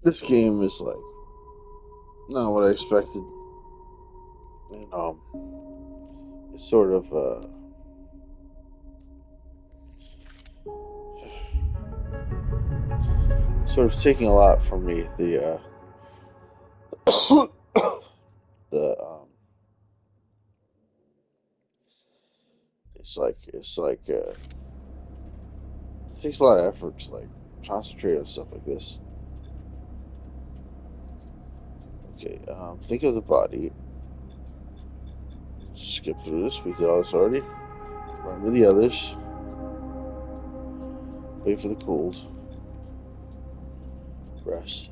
This game is like not what I expected. And it's sort of taking a lot from me. The it's like it takes a lot of effort to like concentrate on stuff like this. Okay, think of the body. Skip through this. We did all this already. Remember the others. Wait for the cold. Rest.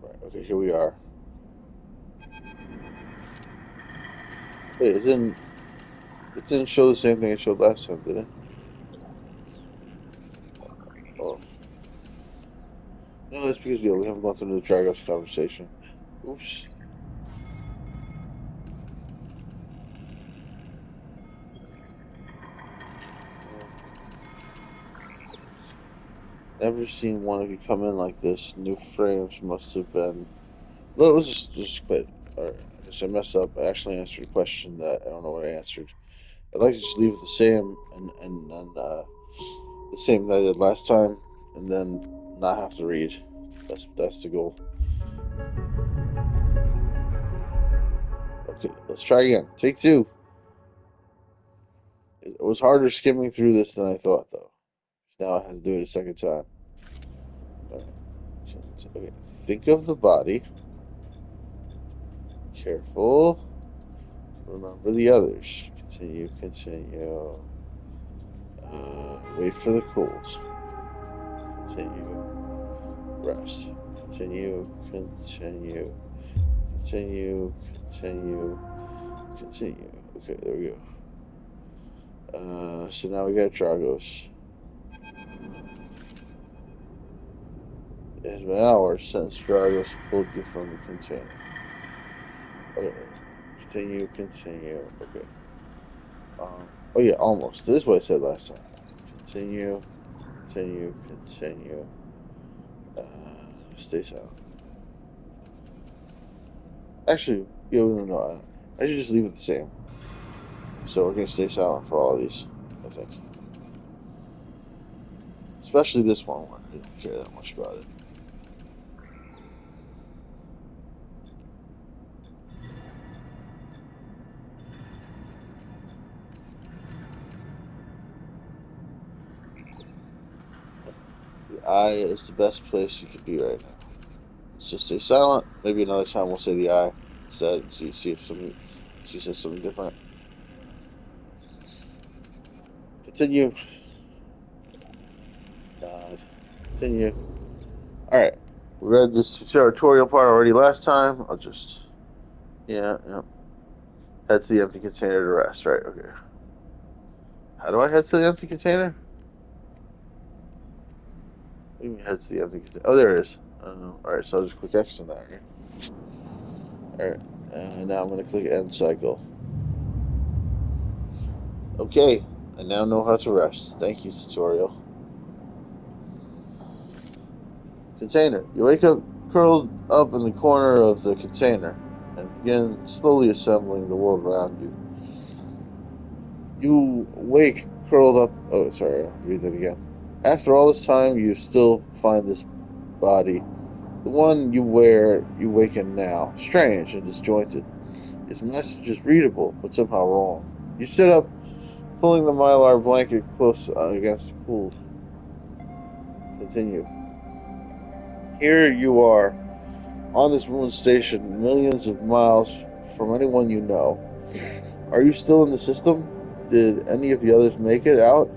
Right. Okay. Here we are. Wait. It didn't show the same thing it showed last time, did it? Oh. No, that's because we haven't gone through the Dragos conversation. Oops. Um, Never seen one of you come in like this. New frames must have been. No, let's just quit. All right. I guess I messed up. I actually answered a question that I don't know what I answered. I'd like to just leave it the same and the same that I did last time, and then not have to read. That's the goal. Okay, let's try again. Take two. It was harder skimming through this than I thought, though. So now I have to do it a second time. All right. Okay. Think of the body. Careful. Remember the others. Continue. Continue. Wait for the cold. Continue. Rest. Continue. Continue. Continue. Continue. Continue. Okay, there we go. So now we got Dragos. It has been hours since Dragos pulled you from the container. Okay, continue, continue. Okay. Oh yeah, almost. This is what I said last time. Continue, continue, continue. Stay silent. Actually, no. I should just leave it the same. So we're gonna stay silent for all of these. I think, especially this one where I didn't care that much about it. The eye is the best place you could be right now. Let's just stay silent. Maybe another time we'll say the eye instead and see if she says something different. Continue. God. Continue. All right. We read this tutorial part already last time. I'll just yeah. Head to the empty container to rest. Right. Okay. How do I head to the empty container? What do you mean head to the empty container? Oh, there it is. All right. So I'll just click X on that. Right? All right. And now I'm gonna click end cycle. Okay. I now know how to rest. Thank you, tutorial. Container. You wake up curled up in the corner of the container and begin slowly assembling the world around you. You wake curled up. Oh, sorry, I'll read that again. After all this time, you still find this body, the one you wear, you waken now, strange and disjointed. Its message is readable, but somehow wrong. You sit up, pulling the mylar blanket close against the cool. Continue. Here you are, on this ruined station, millions of miles from anyone you know. Are you still in the system? Did any of the others make it out?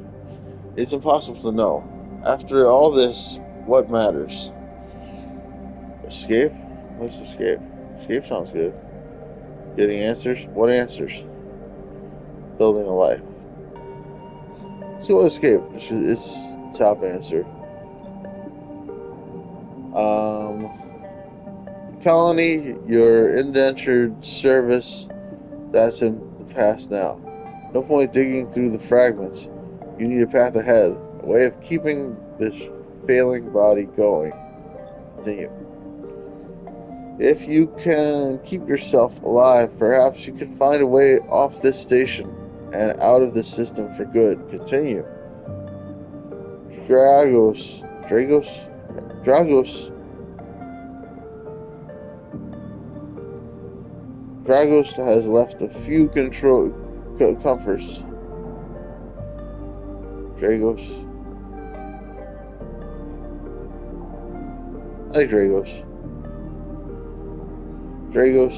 It's impossible to know. After all this, what matters? Escape? What's escape? Escape sounds good. Getting answers? What answers? Building a life. See what escape? It's the top answer. Um, colony, your indentured service, that's in the past now. No point digging through the fragments. You need a path ahead, a way of keeping this failing body going. Continue. If you can keep yourself alive, perhaps you can find a way off this station and out of this system for good. Continue. Dragos. Dragos? Dragos. Dragos has left a few comforts. Dragos. I like Dragos. Dragos.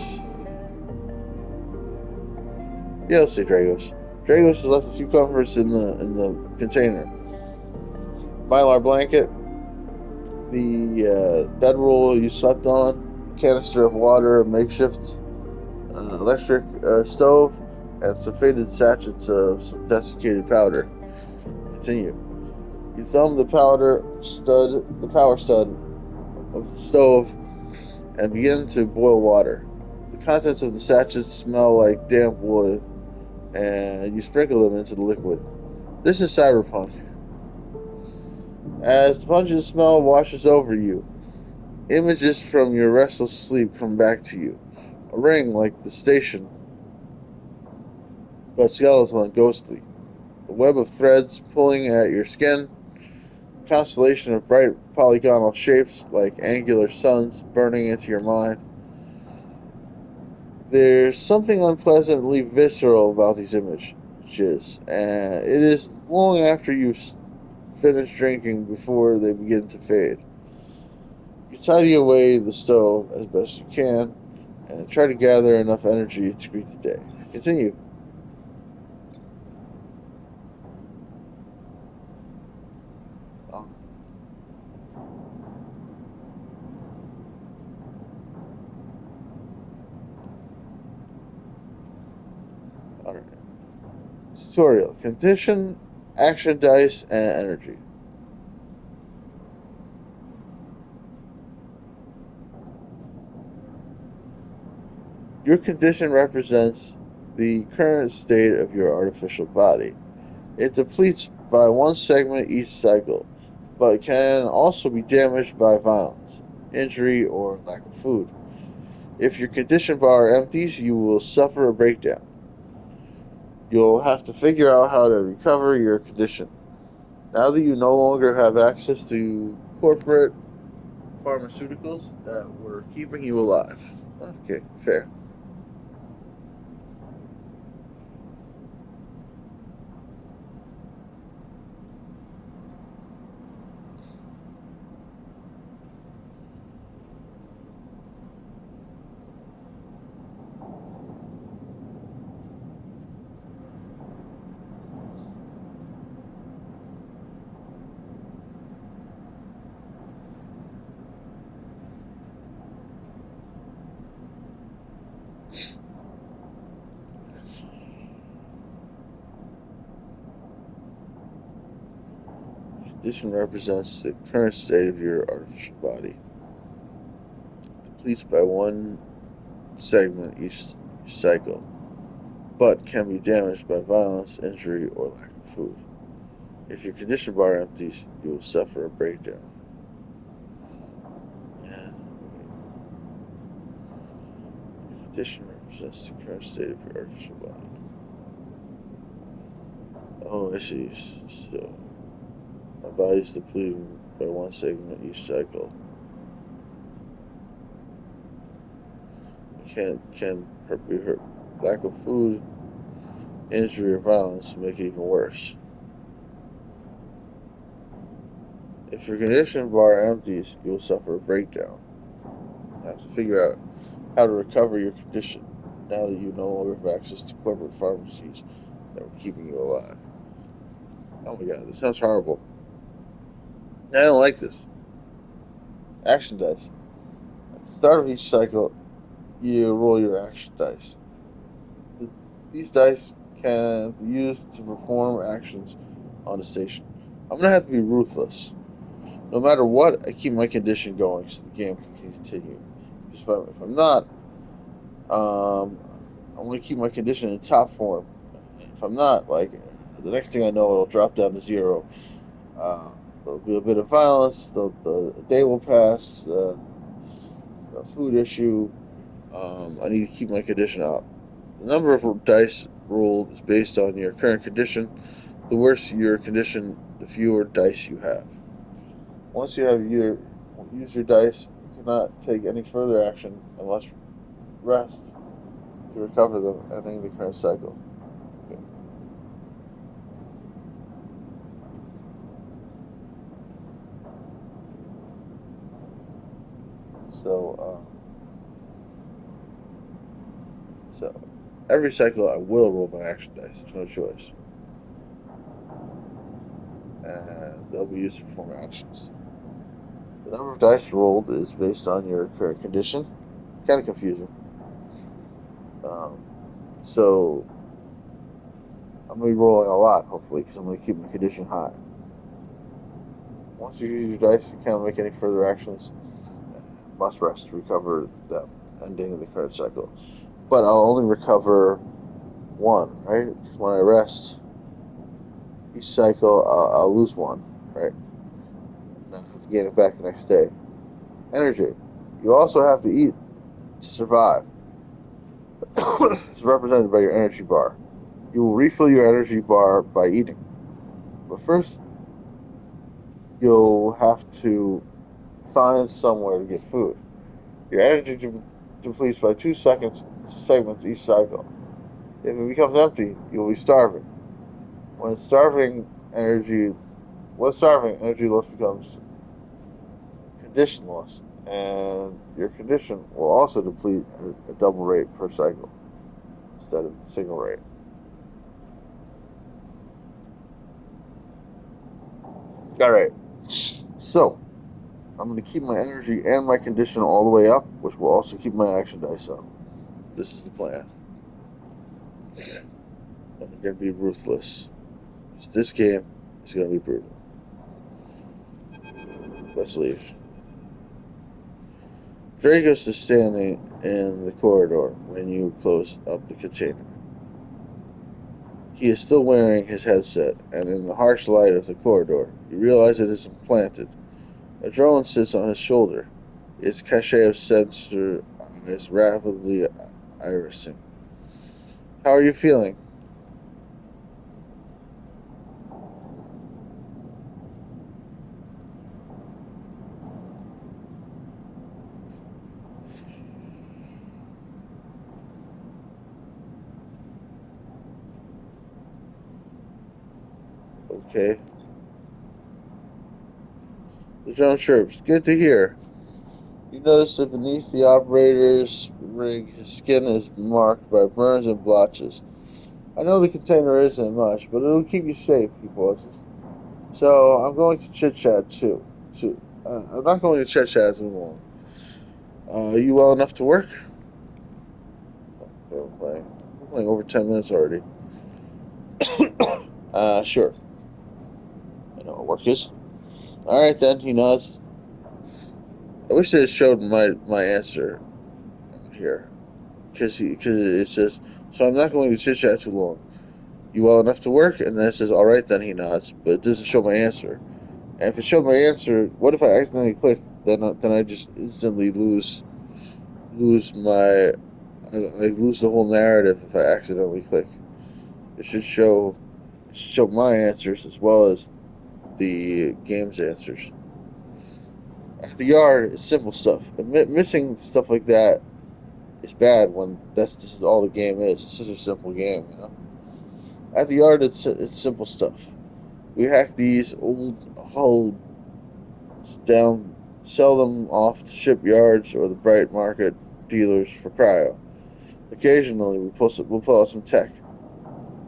Yeah, let's say Dragos. Dragos has left a few comforts in the container. Mylar blanket, the bedroll you slept on, a canister of water, a makeshift electric stove, and some faded sachets of some desiccated powder. Continue. You thumb the power stud of the stove, and begin to boil water. The contents of the sachets smell like damp wood, and you sprinkle them into the liquid. This is cyberpunk. As the pungent smell washes over you, images from your restless sleep come back to you. A ring like the station, but skeletal and ghostly. A web of threads pulling at your skin. A constellation of bright polygonal shapes like angular suns burning into your mind. There's something unpleasantly visceral about these images, and it is long after you've finished drinking before they begin to fade. You tidy away the stove as best you can and try to gather enough energy to greet the day. Continue. Oh, all right. Tutorial. Condition, action dice, and energy. Your condition represents the current state of your artificial body. It depletes by one segment each cycle, but can also be damaged by violence, injury, or lack of food. If your condition bar empties, you will suffer a breakdown. You'll have to figure out how to recover your condition. Now that you no longer have access to corporate pharmaceuticals that were keeping you alive. Okay, fair. Condition represents the current state of your artificial body. Depletes by one segment each cycle, but can be damaged by violence, injury, or lack of food. If your condition bar empties, you will suffer a breakdown. Yeah. Condition represents the current state of your artificial body. Oh, I see. So, my body is depleting by one segment each cycle. Can be hurt. Lack of food, injury, or violence make it even worse. If your condition bar empties, you will suffer a breakdown. You have to figure out how to recover your condition now that you no longer have access to corporate pharmacies that were keeping you alive. Oh my god, this sounds horrible. I don't like this. Action dice. At the start of each cycle, you roll your action dice. These dice can be used to perform actions on the station. I'm gonna have to be ruthless. No matter what, I keep my condition going so the game can continue. If I'm not, um, I'm gonna keep my condition in top form. If I'm not, like, The next thing I know, it'll drop down to zero. Uh, there'll be a bit of violence. The day will pass. A food issue. I need to keep my condition up. The number of dice rolled is based on your current condition. The worse your condition, the fewer dice you have. Once you have used your dice, you cannot take any further action and must rest to recover them, ending the current cycle. Okay. So, so every cycle I will roll my action dice. There's no choice, and they'll be used to perform actions. The number of dice rolled is based on your current condition. It's kind of confusing. Um, so I'm gonna be rolling a lot, hopefully, because I'm gonna keep my condition high. Once you use your dice, you can't make any further actions. Must rest to recover them, ending the current cycle. But I'll only recover one, right? Because when I rest, each cycle I'll lose one, right? And I have to gain it back the next day. Energy. You also have to eat to survive. It's represented by your energy bar. You will refill your energy bar by eating. But first, you'll have to find somewhere to get food. Your energy depletes by 2 segments each cycle. If it becomes empty, you'll be starving. When starving, energy energy loss becomes condition loss, and your condition will also deplete at a double rate per cycle instead of single rate. All right, so I'm going to keep my energy and my condition all the way up, which will also keep my action dice up. This is the plan. I'm going to be ruthless. This game is going to be brutal. Let's leave. Dragos is standing in the corridor when you close up the container. He is still wearing his headset, and in the harsh light of the corridor, you realize it is implanted. A drone sits on his shoulder, its cachet of sensor eyes rapidly irising. How are you feeling? Okay. The drone chirps. Good to hear. You notice that beneath the operator's rig, his skin is marked by burns and blotches. I know the container isn't much, but it'll keep you safe, he pauses. So I'm going to chit chat too. I'm not going to chit chat too long. Are you well enough to work? We're playing over 10 minutes already. Sure. I know what work is. All right then. He nods. I wish it showed my answer here, because it says. So I'm not going to chit chat too long. You well enough to work? And then it says, all right then. He nods, but it doesn't show my answer. And if it showed my answer, what if I accidentally click? Then I just instantly lose my I lose the whole narrative if I accidentally click. It should show my answers as well as the game's answers. At the yard is simple stuff. Missing stuff like that is bad when this is all the game is. It's such a simple game, you know. At the yard, it's simple stuff. We hack these old hulls down, sell them off to shipyards or the bright market dealers for cryo. Occasionally, we'll pull out some tech,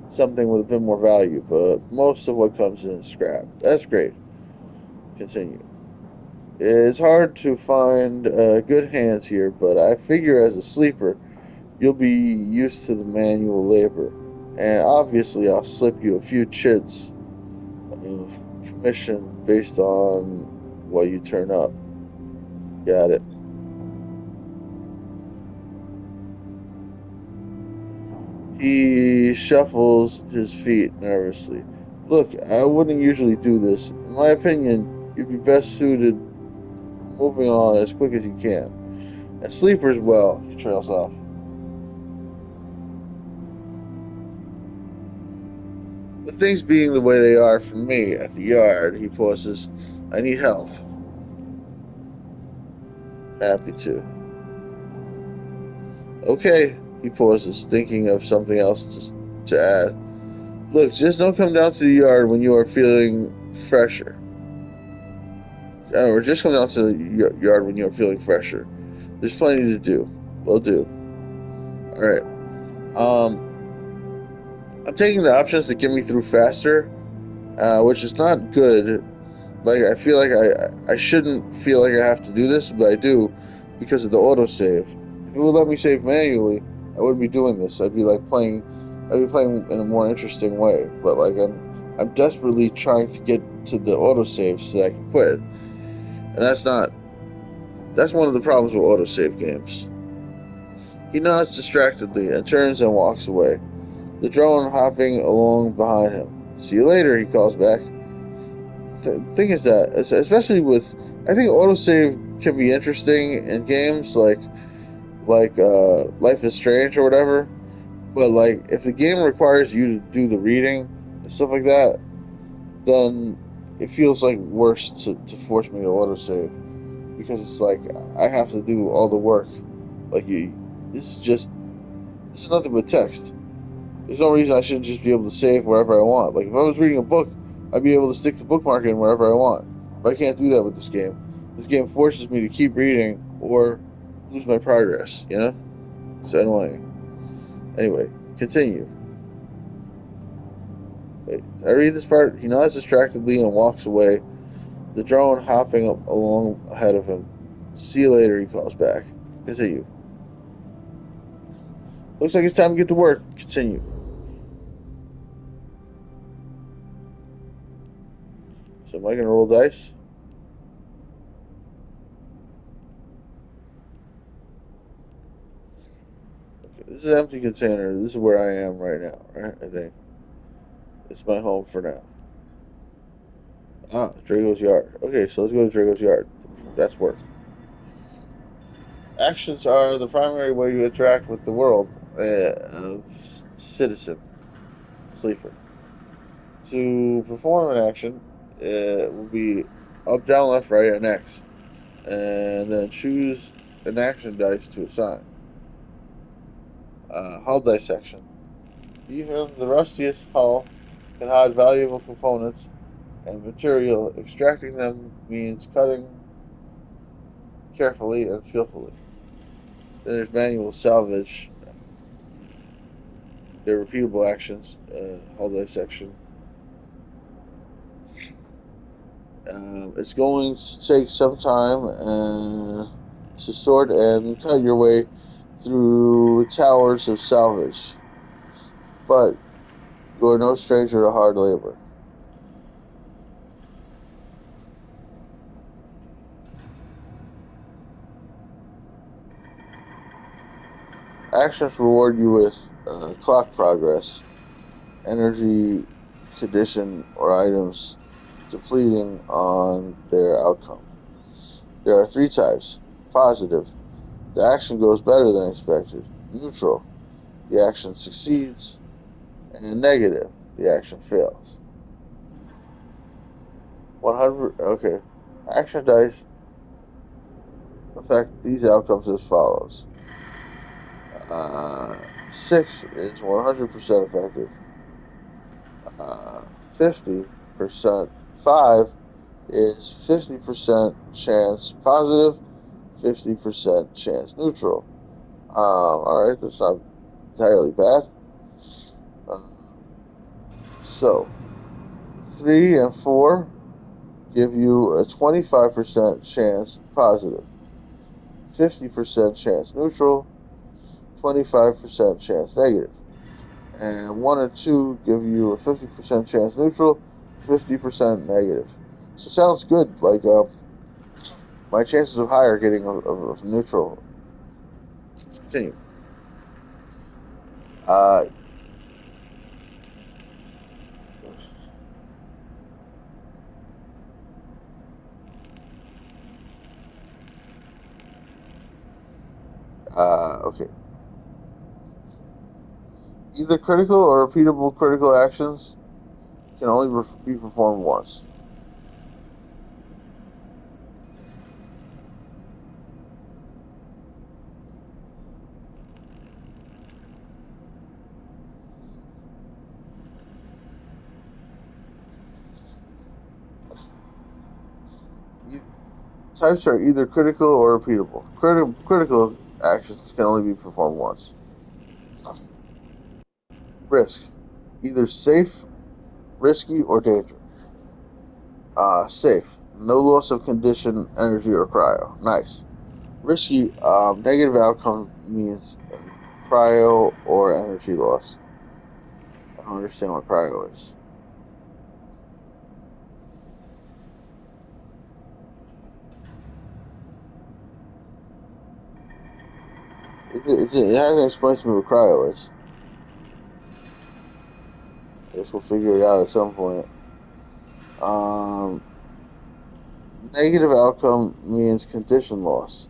something with a bit more value, but most of what comes in is scrap. That's great. Continue. It's hard to find good hands here, but I figure as a sleeper, you'll be used to the manual labor. And obviously, I'll slip you a few chits of commission based on what you turn up. Got it. He He shuffles his feet nervously. Look, I wouldn't usually do this. In my opinion, you'd be best suited moving on as quick as you can. And Sleeper's well, he trails off. With things being the way they are for me at the yard, he pauses. I need help. Happy to. Okay, he pauses, thinking of something else to add. Look, just don't come down to the yard when you are feeling fresher. Or just come down to the yard when you are feeling fresher. There's plenty to do. Will do. All right. I'm taking the options that get me through faster, which is not good. Like I feel like I shouldn't feel like I have to do this, but I do because of the autosave. If it would let me save manually, I wouldn't be doing this. I'd be playing in a more interesting way. But like I'm desperately trying to get to the autosave so that I can quit. And that's one of the problems with autosave games. He nods distractedly and turns and walks away, the drone hopping along behind him. See you later, he calls back. The thing is that, especially with, I think autosave can be interesting in games like Life is Strange or whatever. But like, if the game requires you to do the reading and stuff like that, then it feels like worse to force me to autosave because it's like I have to do all the work. Like you, this is nothing but text. There's no reason I shouldn't just be able to save wherever I want. Like if I was reading a book, I'd be able to stick the bookmark in wherever I want. But I can't do that with this game. This game forces me to keep reading or lose my progress. You know, it's annoying. Anyway, continue. Wait, did I read this part? He nods distractedly and walks away, the drone hopping along ahead of him. See you later, he calls back. Continue. Looks like it's time to get to work. Continue. So am I gonna roll dice? Okay, this is an empty container. This is where I am right now, right? I think. It's my home for now. Ah, Drago's yard. Okay, so let's go to Drago's yard. That's work. Actions are the primary way you interact with the world of citizen, sleeper. To perform an action, it will be up, down, left, right, and X. And then choose an action dice to assign. Hull dissection. Even the rustiest hull can hide valuable components and material. Extracting them means cutting carefully and skillfully. Then there's manual salvage. They're repeatable actions. Hull dissection. It's going to take some time to sort and cut your way through towers of salvage, but you are no stranger to hard labor. Actions reward you with clock progress, energy, condition, or items depleting on their outcome. There are three types: positive, the action goes better than expected; neutral, the action succeeds; and negative, the action fails. 100. Okay. Action dice affect these outcomes as follows. Uh, 6 is 100% effective. 50%. 5 is 50% chance positive, 50% chance neutral. Alright, that's not entirely bad. Uh, so, 3 and 4 give you a 25% chance positive, 50% chance neutral, 25% chance negative. And 1 and 2 give you a 50% chance neutral, 50% negative. So sounds good. Like, my chances of higher getting of neutral. Let's continue. Uh, Okay. Either critical or repeatable critical actions can only be performed once. E- Types are either critical or repeatable. Critical actions can only be performed once. Risk. Either safe, risky, or dangerous. Safe. No loss of condition, energy, or cryo. Nice. Risky. Negative outcome means cryo or energy loss. I don't understand what cryo is. It hasn't explained to me what cryo is. I guess we'll figure it out at some point. Um, Negative outcome means condition loss.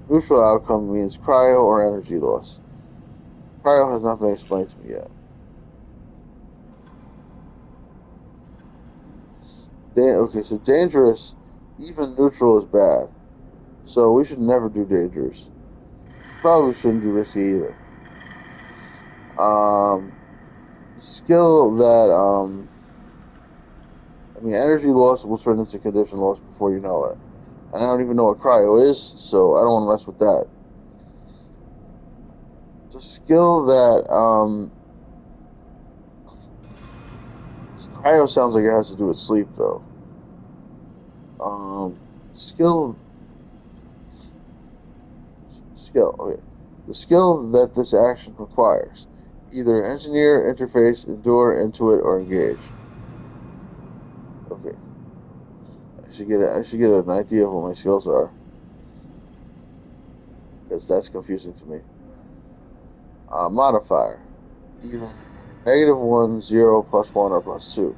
Neutral outcome means cryo or energy loss. Cryo has not been explained to me yet. Okay, so dangerous, even neutral is bad. So we should never do dangerous. Probably shouldn't do risky either. Um, Skill that I mean, energy loss will turn into condition loss before you know it. And I don't even know what cryo is, so I don't want to mess with that. The skill that cryo sounds like it has to do with sleep though. Um, skill skill. Okay, the skill that this action requires: either engineer, interface, endure, intuit, or engage. Okay, I should get an idea of what my skills are because that's confusing to me. Modifier: either -1, 0, +1, or +2.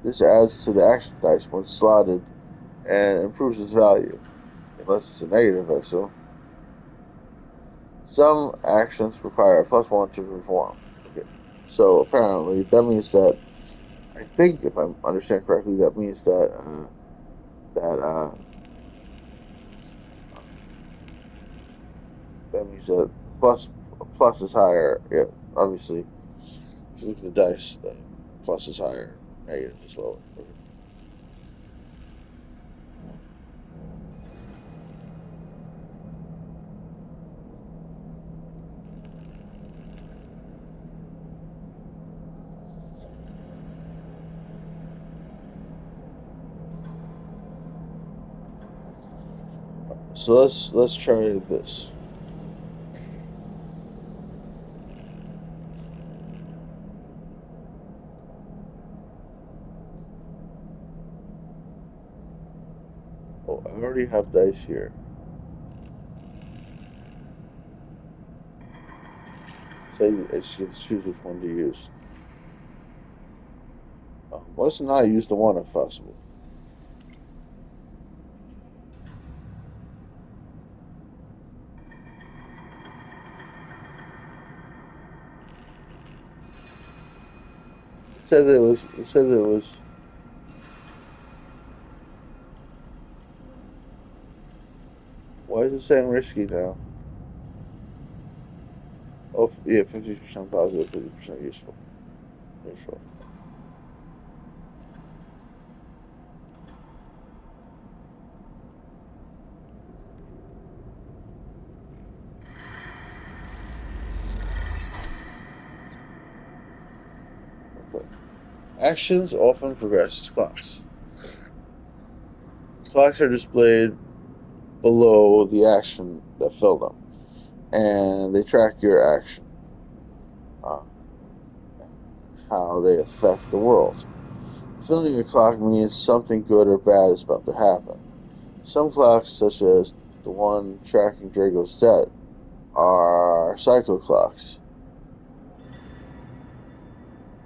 This adds to the action dice when slotted and improves its value, unless it's a negative, so some actions require a +1 to perform. Okay. So apparently that means that I think if I understand correctly, that means that that means that plus is higher. Yeah, obviously, if you look at the dice, plus is higher, negative is lower. Okay. So let's try this. Oh, I already have dice here. So I just get to choose which one to use. Let's not use the one if possible. It said that it was. It said that it was. Why is it saying risky now? Oh, yeah, 50% positive, 50% useful. Useful. Okay. Actions often progress as clocks. Clocks are displayed below the action that filled them, and they track your action, uh, how they affect the world. Filling your clock means something good or bad is about to happen. Some clocks, such as the one tracking Drago's death, are cycle clocks.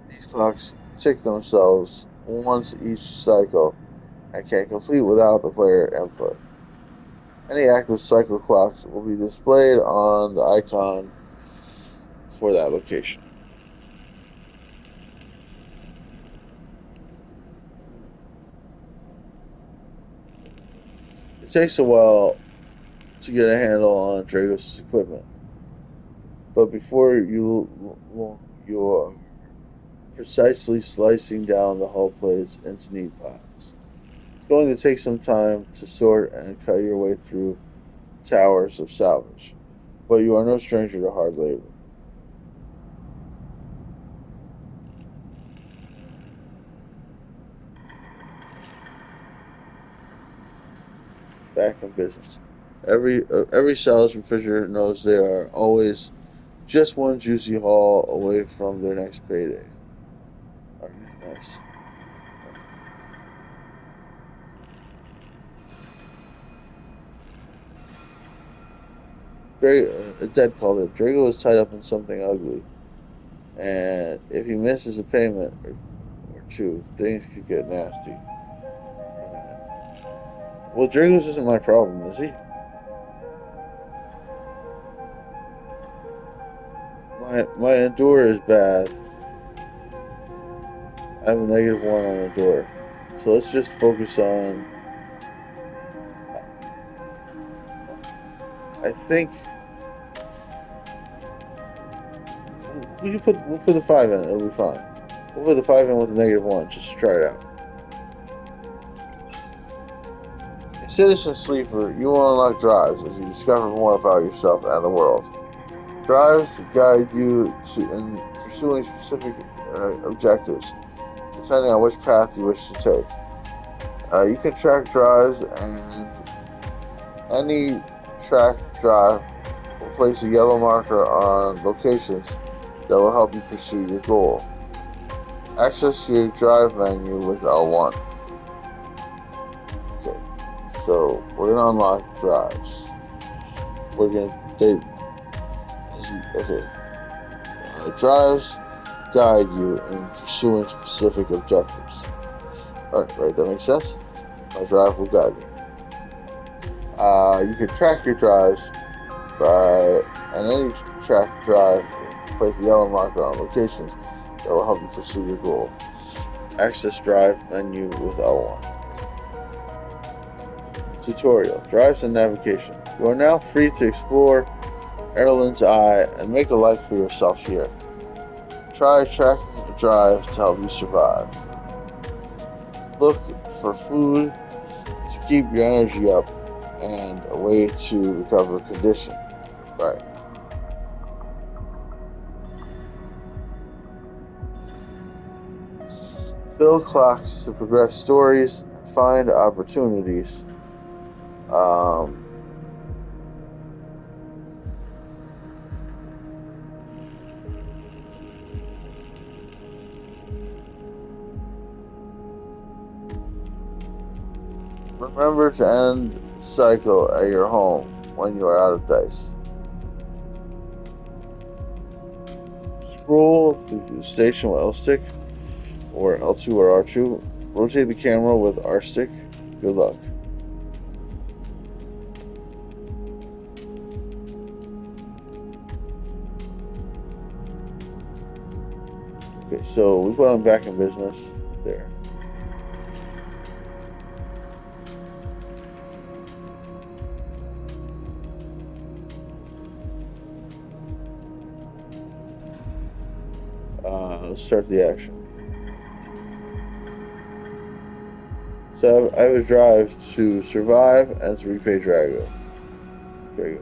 These clocks tick themselves once each cycle and can complete without the player input. Any active cycle clocks will be displayed on the icon for that location. It takes a while to get a handle on Dragos' equipment, but before you are precisely slicing down the hull plates into neat piles. It's going to take some time to sort and cut your way through towers of salvage, but you are no stranger to hard labor. Back in business. Every salvage refrigerator knows they are always just one juicy haul away from their next payday. All right, nice. Dad called it. Drago is tied up in something ugly, and if he misses a payment or two, things could get nasty. Alright. Well, Drago's isn't my problem, is he? My endure is bad. I have a -1 on endure, so let's just focus on. I think we'll put the 5 in. It'll be fine. We'll put the 5 in with the -1 just to try it out. In Citizen Sleeper, you will unlock drives as you discover more about yourself and the world. Drives guide you to in pursuing specific objectives, depending on which path you wish to take. You can track drives, and any tracked drive will place a yellow marker on locations that will help you pursue your goal. Access your drive menu with L1. Okay, so we're gonna unlock drives. We're gonna they okay. Drives guide you in pursuing specific objectives. All right, right. That makes sense. My drive will guide me. You can track your drives by and any track drive place a yellow marker on locations that will help you pursue your goal. Access drive menu with L1. Tutorial Drives and Navigation. You are now free to explore Erlen's Eye and make a life for yourself here. Try tracking a drive to help you survive. Look for food to keep your energy up and a way to recover condition. Right. Fill clocks to progress stories and find opportunities. Um, Remember to end cycle at your home when you are out of dice. Scroll through the station with L stick or L2 or R2. Rotate the camera with R stick. Good luck. Okay, so we put on back in business there. Let's start the action. So I have a drive to survive and to repay Drago. If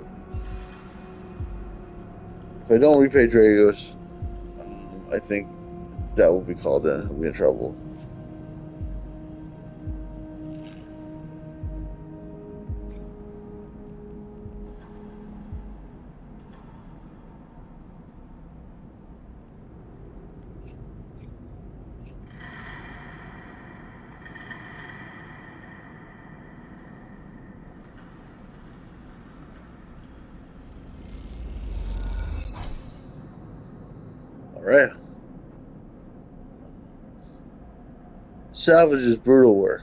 I don't repay Dragos, I think that will be called in. I'll be in trouble. All right. Salvage is brutal work,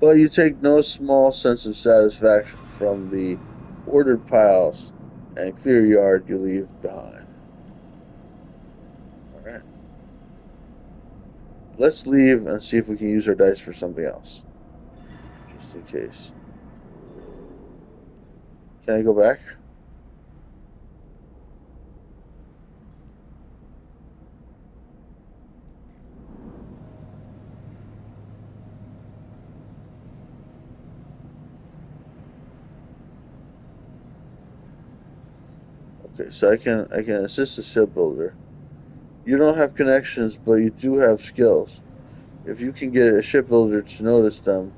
but you take no small sense of satisfaction from the ordered piles and clear yard you leave behind. All right. Let's leave and see if we can use our dice for something else, just in case. Can I go back? Okay, so I can assist the shipbuilder. You don't have connections, but you do have skills. If you can get a shipbuilder to notice them,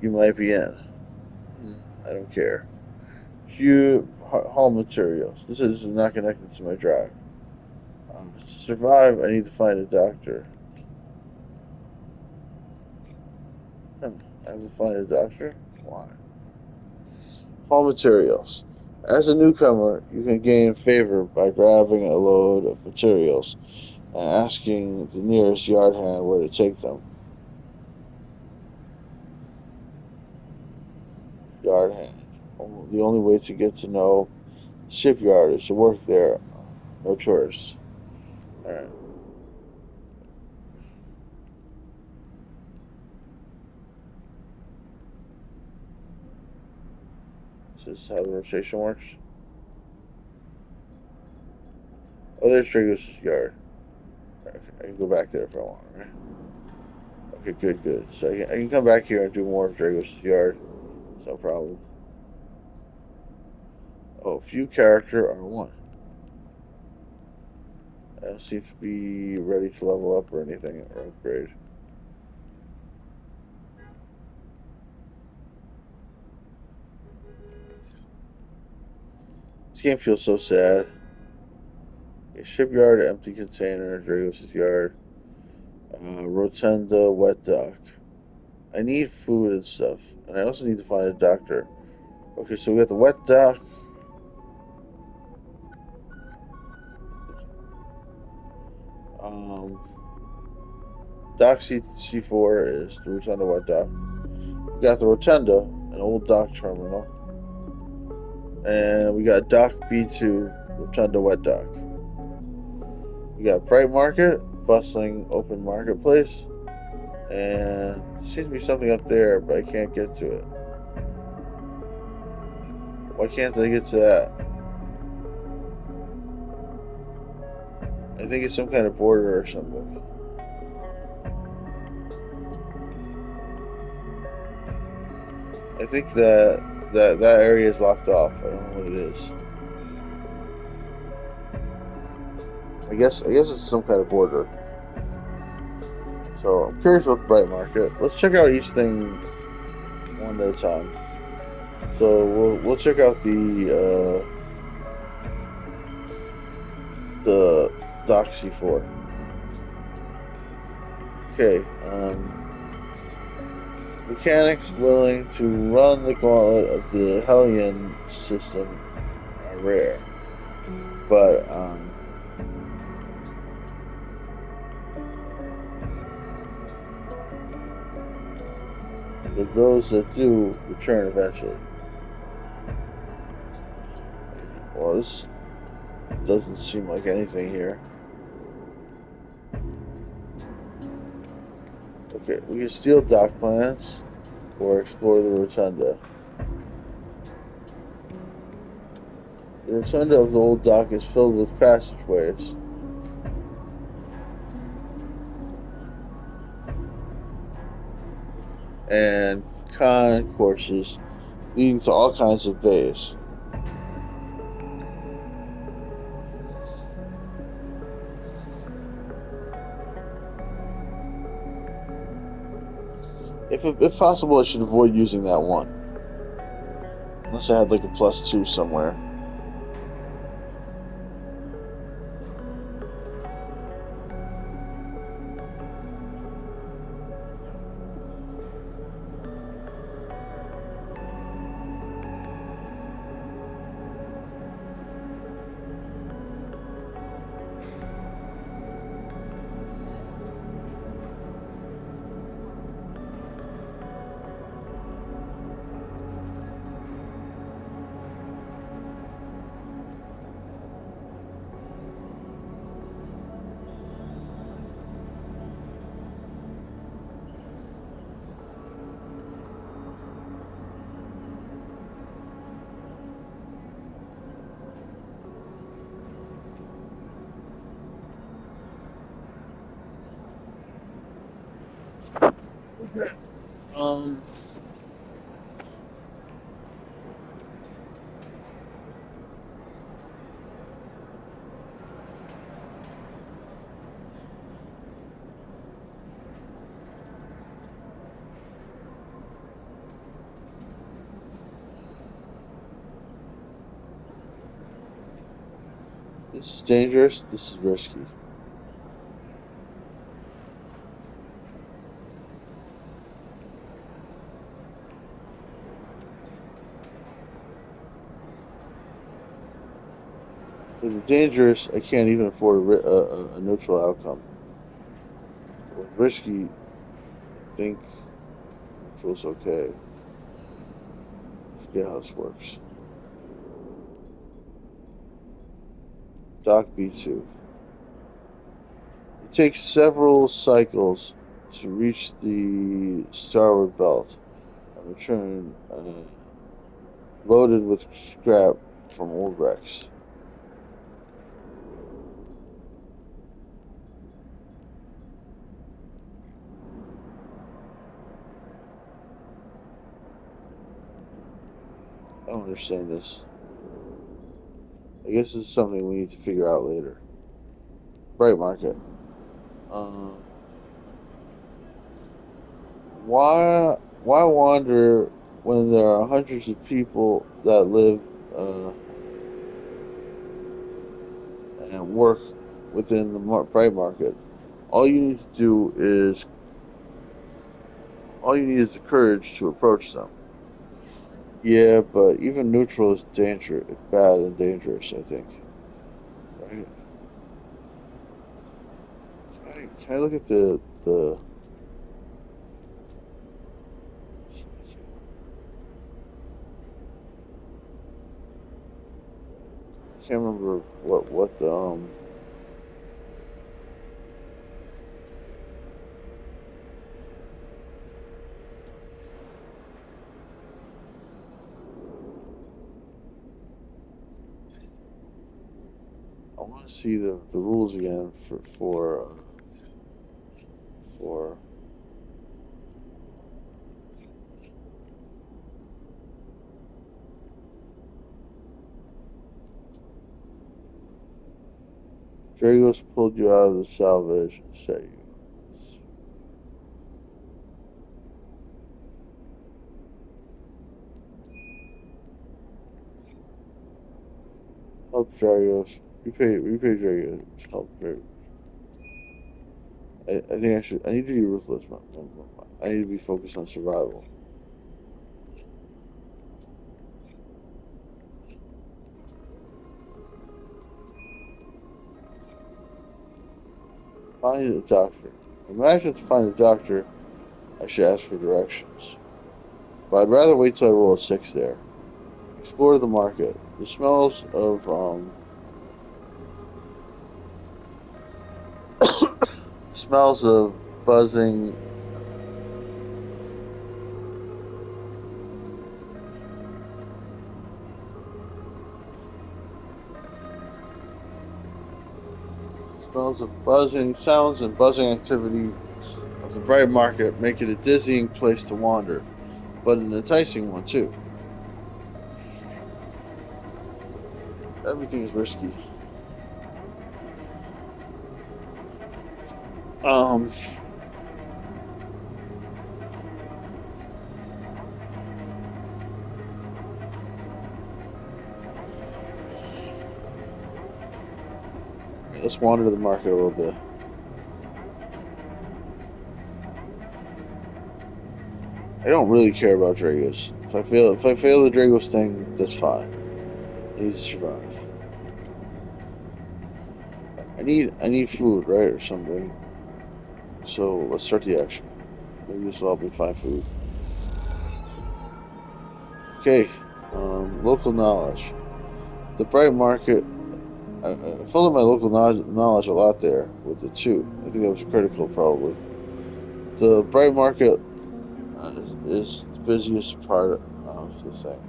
you might be in. I don't care. Haul materials. This is not connected to my drive. To survive, I need to find a doctor. I have to find a doctor? Why? Haul materials. As a newcomer, you can gain favor by grabbing a load of materials and asking the nearest yard hand where to take them. Yard hand. The only way to get to know shipyard is to work there. No tourists. All right. This is how the rotation works. Oh, there's Dragos' yard. Okay, I can go back there if I want, right? Okay, good, good. So I can come back here and do more of Dragos' yard. It's no problem. Oh, few character R1. I don't seem to be ready to level up or anything or upgrade. This game feels so sad. A shipyard, empty container, Dragos' yard, rotunda, wet dock. I need food and stuff, and I also need to find a doctor. Okay, so we got the wet dock. Um, Dock C4 is the Rotunda Wet Dock. We got the Rotunda, an old dock terminal. And we got Dock B2, Rotunda Wet Dock. We got Bright Market, bustling open marketplace. And there seems to be something up there, but I can't get to it. Why can't I get to that? I think it's some kind of border or something. I think that area is locked off. I don't know what it is. I guess it's some kind of border. So I'm curious about the Bright Market. Let's check out each thing one at a time. So we'll check out the Doc C4. Okay. Mechanics willing to run the gauntlet of the Hellion system are rare, but those that do return eventually. Well, this doesn't seem like anything here. Okay, we can steal dock plans or explore the rotunda. The rotunda of the old dock is filled with passageways. And concourses leading to all kinds of bays. If possible, I should avoid using that one. Unless I had like a +2 somewhere. Um, this is dangerous. This is risky. With the dangerous, I can't even afford a neutral outcome. With risky, I think neutral's okay. Forget how this works. Doc B2. It takes several cycles to reach the starboard belt and return loaded with scrap from old wrecks. I don't understand this. I guess this is something we need to figure out later. Bright market. Uh, why wander when there are hundreds of people that live uh, and work within the bright market? All you need to do is all you need is the courage to approach them. Yeah, but even neutral is bad and dangerous. I think. Right? Can I look at the? I can't remember what the I want to see the rules again for Dragos pulled you out of the salvage and set you. Help Dragos. Repay Dragos. Help Dragos. I think I need to be ruthless, man. I need to be focused on survival. Find a doctor. Imagine to find a doctor, I should ask for directions. But I'd rather wait till I roll a six there. Explore the market. The smells of buzzing. Smells of buzzing sounds and buzzing activity of the bright market make it a dizzying place to wander, but an enticing one too. Everything is risky. Um, let's wander the market a little bit. I don't really care about Dragos. If I fail the Dragos thing, that's fine. I need to survive. I need food, right, or something. So let's start the action. Maybe this will help me find food. Okay. Local knowledge. The bright market. I followed my local knowledge a lot there with the two. I think that was critical, probably. The bright market is the busiest part of the thing.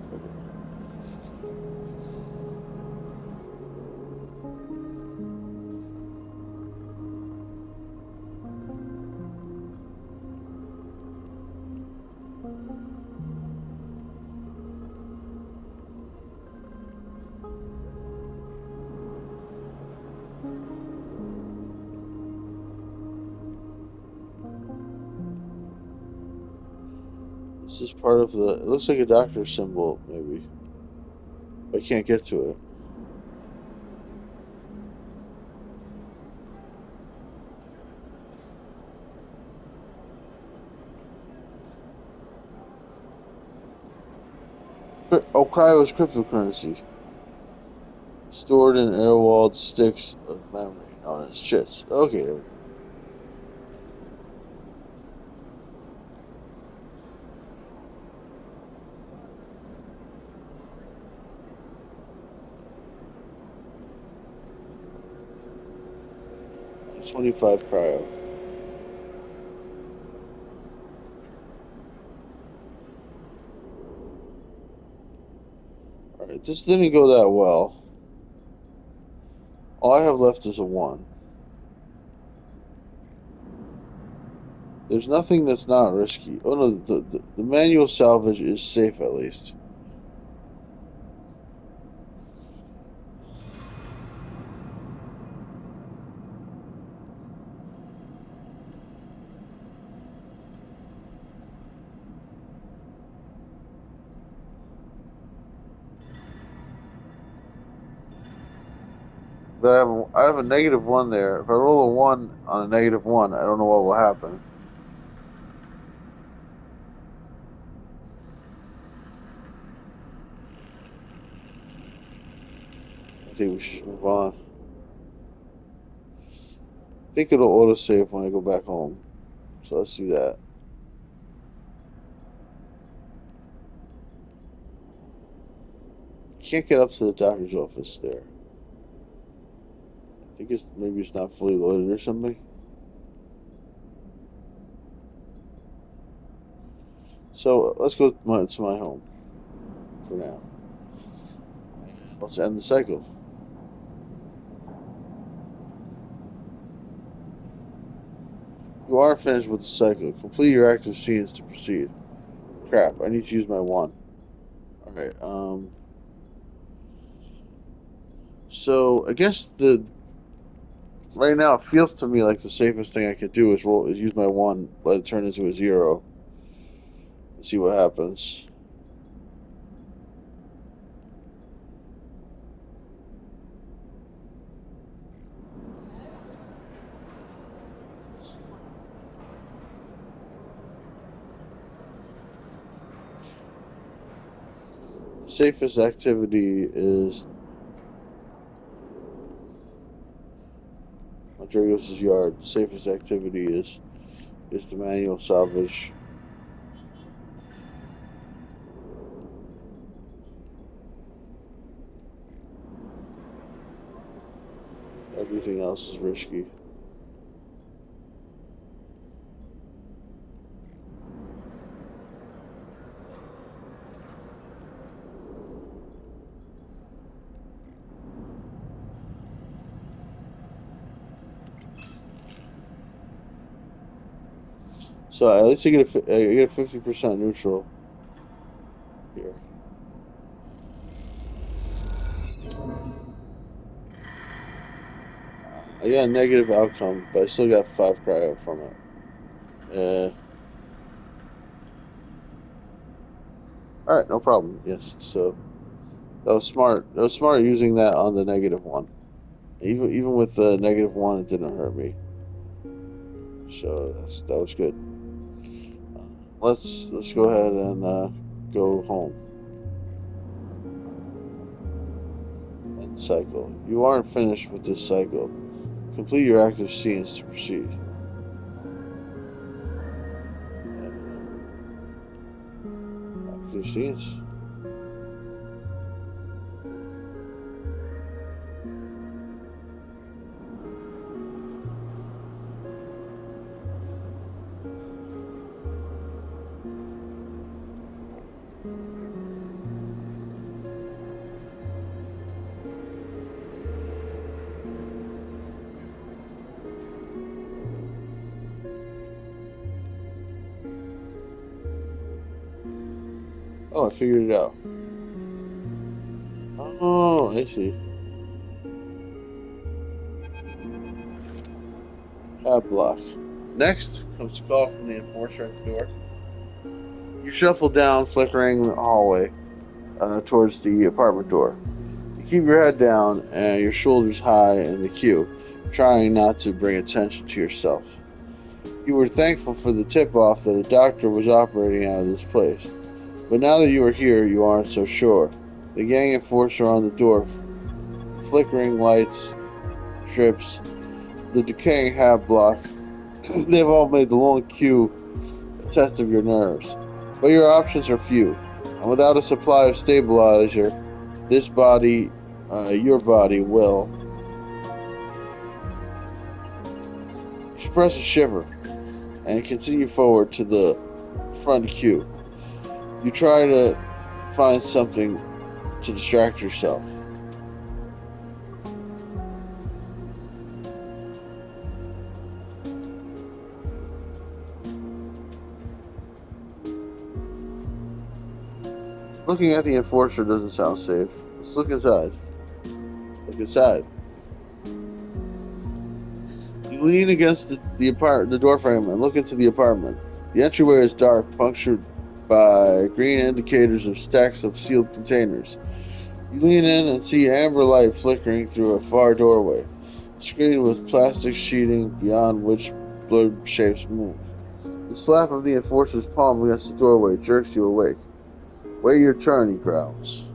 This is part of the. It looks like a doctor symbol, maybe. I can't get to it. Oh, cryo is cryptocurrency. Stored in air-walled sticks of memory known as chits. Okay, there we go. Like 25 cryo. Alright, this didn't go that well. All I have left is a 1. There's nothing that's not risky. Oh no, the manual salvage is safe at least. But I have a -1 there. If I roll a 1 on a -1, I don't know what will happen. I think we should move on. I think it'll autosave when I go back home. So let's do that. Can't get up to the doctor's office there. I think maybe it's not fully loaded or something. So let's go to my home for now. Let's end the cycle. You are finished with the cycle. Complete your active scenes to proceed. Crap, I need to use my 1. Alright, so I guess right now it feels to me like the safest thing I could do is use my 1, let it turn into a 0, and see what happens. Safest activity is Dragos' yard. The safest activity is the manual salvage. Everything else is risky. So at least I get a 50% neutral here. I got a negative outcome, but I still got 5 cryo from it. All right, no problem. Yes, so that was smart. That was smart using that on the -1. Even with the -1, it didn't hurt me. So that was good. Let's go ahead and go home. End cycle. You aren't finished with this cycle. Complete your active scenes to proceed. Active scenes. Oh, I figured it out. Oh, I see. Tab block. Next comes a call from the enforcer at the door. You shuffle down flickering the hallway towards the apartment door. You keep your head down and your shoulders high in the queue, trying not to bring attention to yourself. You were thankful for the tip off that a doctor was operating out of this place. But now that you are here, you aren't so sure. The gang enforcer on the door, flickering lights, strips, the decaying half block, they've all made the long queue a test of your nerves. But your options are few, and without a supply of stabilizer, this body, your body, will express a shiver and continue forward to the front queue. You try to find something to distract yourself. Looking at the enforcer doesn't sound safe. Let's look inside. Look inside. You lean against the door frame and look into the apartment. The entryway is dark, punctured by green indicators of stacks of sealed containers. You lean in and see amber light flickering through a far doorway, screened with plastic sheeting beyond which blurred shapes move. The slap of the enforcer's palm against the doorway jerks you awake. Wait your turn, he growls.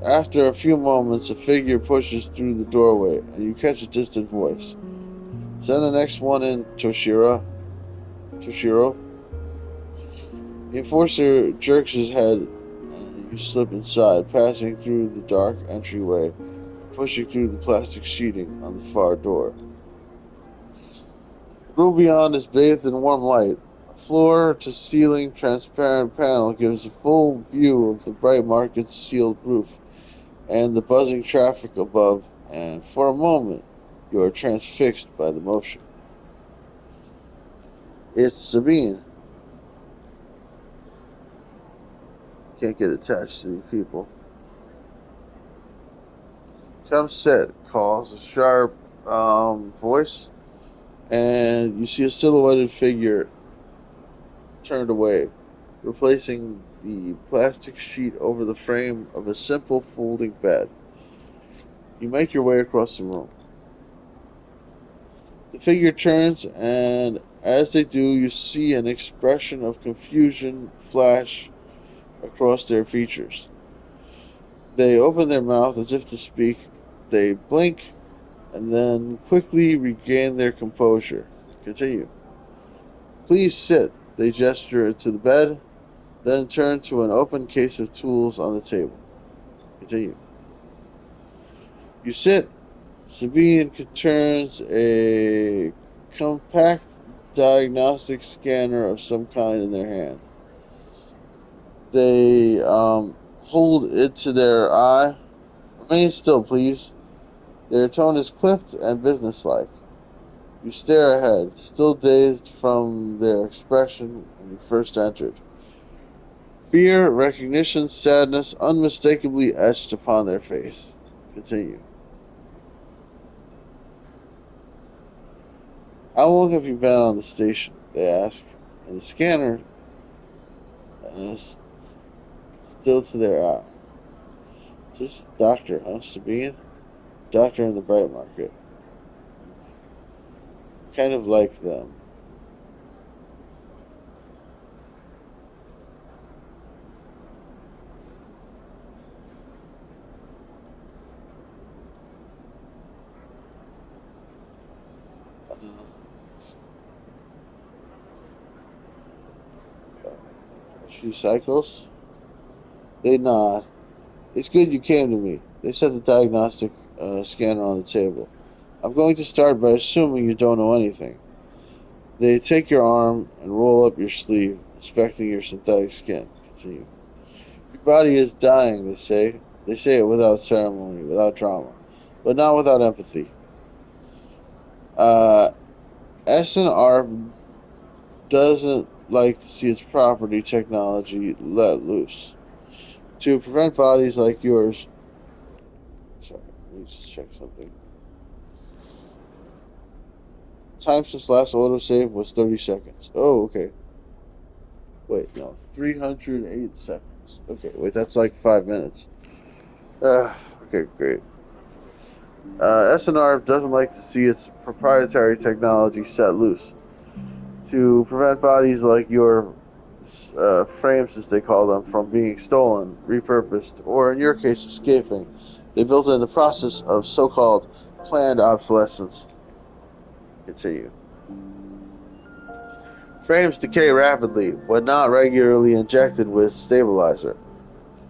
After a few moments, a figure pushes through the doorway, and you catch a distant voice. Send the next one in, Toshiro. The enforcer jerks his head, and you slip inside, passing through the dark entryway and pushing through the plastic sheeting on the far door. The room beyond is bathed in warm light. A floor-to-ceiling transparent panel gives a full view of the bright market sealed roof and the buzzing traffic above, and for a moment you are transfixed by the motion. It's Sabine. Can't get attached to these people. Come sit, calls a sharp voice, and you see a silhouetted figure turned away, replacing the plastic sheet over the frame of a simple folding bed. You make your way across the room. The figure turns, and as they do, you see an expression of confusion flash across their features. They open their mouth as if to speak. They blink and then quickly regain their composure. Continue. Please sit. They gesture to the bed, then turn to an open case of tools on the table. Continue. You sit. Sabine turns a compact diagnostic scanner of some kind in their hand. They hold it to their eye. Remain still, please. Their tone is clipped and businesslike. You stare ahead, still dazed from their expression when you first entered. Fear, recognition, sadness unmistakably etched upon their face. Continue. How long have you been on the station? They ask. And the scanner still to their eye. Just doctor, huh, Sabine? Doctor in the bright market. Kind of like them. She cycles. They nod. It's good you came to me. They set the diagnostic scanner on the table. I'm going to start by assuming you don't know anything. They take your arm and roll up your sleeve, inspecting your synthetic skin. Continue. Your body is dying, they say. They say it without ceremony, without drama, but not without empathy. Uh, SNR doesn't like to see its property technology let loose. To prevent bodies like yours. Sorry, let me just check something. Time since last autosave was 30 seconds. Oh, okay. Wait, no, 308 seconds. Okay, wait, that's like 5 minutes. Okay, great. SNR doesn't like to see its proprietary technology set loose. To prevent bodies like your frames, as they call them, from being stolen, repurposed, or in your case, escaping, they built in the process of so called planned obsolescence. Continue. Frames decay rapidly when not regularly injected with stabilizer,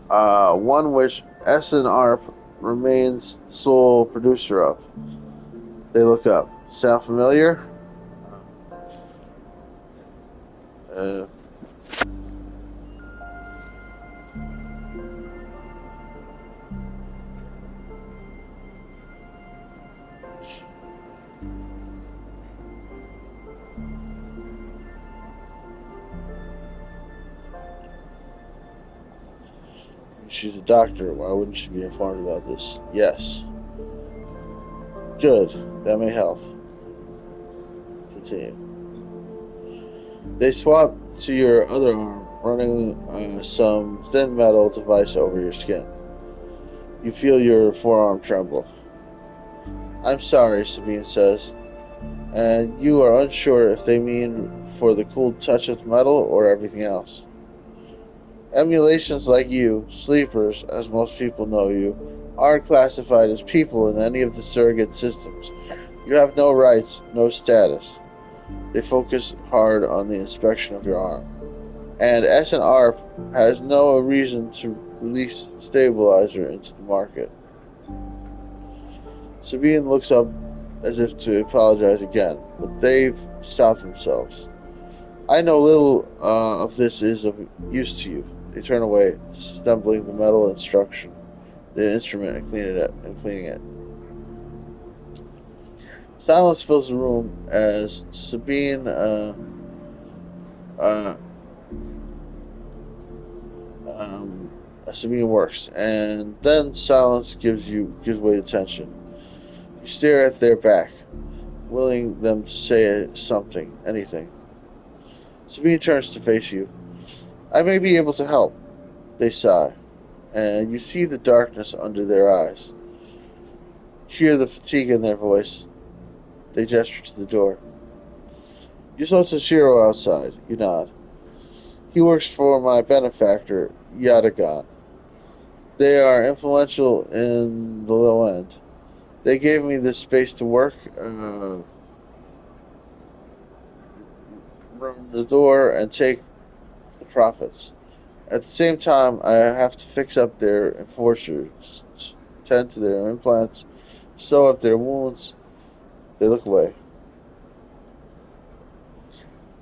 one which SNR remains sole producer of. They look up. Sound familiar? Uh, she's a doctor. Why wouldn't she be informed about this? Yes. Good. That may help. Continue. They swap to your other arm, running some thin metal device over your skin. You feel your forearm tremble. I'm sorry, Sabine says, and you are unsure if they mean for the cool touch of metal or everything else. Emulations like you, sleepers, as most people know you, aren't classified as people in any of the surrogate systems. You have no rights, no status. They focus hard on the inspection of your arm. And SNR has no reason to release stabilizer into the market. Sabine looks up as if to apologize again, but they've stopped themselves. I know little of this is of use to you. They turn away, stumbling the metal the instrument, and cleaning it. Silence fills the room as uh, um, Sabine works, and then silence gives way to tension. You stare at their back, willing them to say something, anything. Sabine turns to face you. I may be able to help. They sigh, and you see the darkness under their eyes. Hear the fatigue in their voice. They gesture to the door. You saw Toshiro outside. You nod. He works for my benefactor, Yadagan. They are influential in the low end. They gave me this space to work, run the door, and take the profits. At the same time, I have to fix up their enforcers, tend to their implants, sew up their wounds. They look away.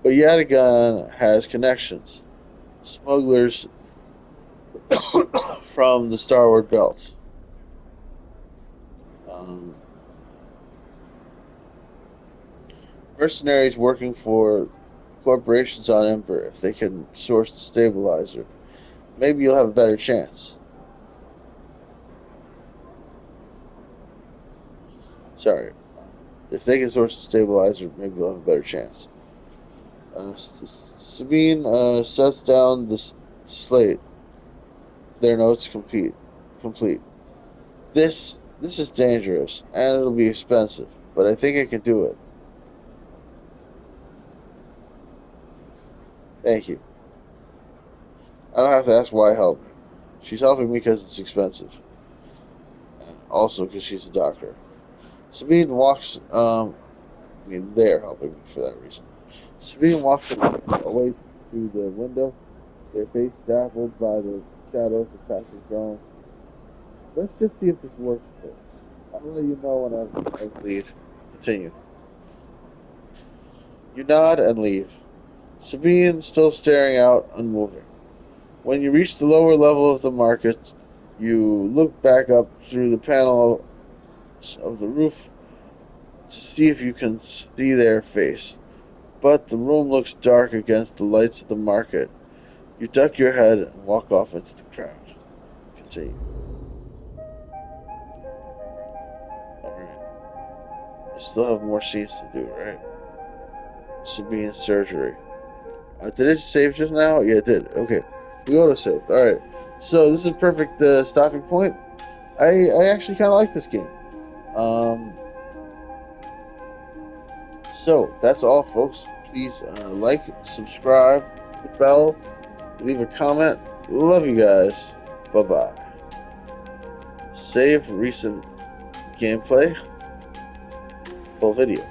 But Yadigan has connections. Smugglers from the Starward Belt. Um, mercenaries working for corporations on Ember. If they can source the stabilizer, maybe you'll have a better chance. Sorry. If they can source the stabilizer, maybe you'll have a better chance. Sabine sets down the slate. Their notes complete. This is dangerous, and it'll be expensive, but I think I can do it. Thank you. I don't have to ask why help me. She's helping me because it's expensive. Also because she's a doctor. Sabine walks, I mean, they're helping me for that reason. Sabine walks away through the window, their face dappled by the shadows of passing drones. Let's just see if this works first. I'll let you know when I leave. Continue. You nod and leave. Sabine still staring out, unmoving. When you reach the lower level of the market, you look back up through the panel of the roof to see if you can see their face. But the room looks dark against the lights of the market. You duck your head and walk off into the crowd. Continue. Alright. I still have more scenes to do, right? This should be in surgery. Did it save just now? Yeah, it did. Okay. We auto saved. Alright. So this is a perfect stopping point. I actually kind of like this game. Um, so that's all, folks. Please like, subscribe, hit the bell, leave a comment. Love you guys. Bye bye. Save recent gameplay. Full video.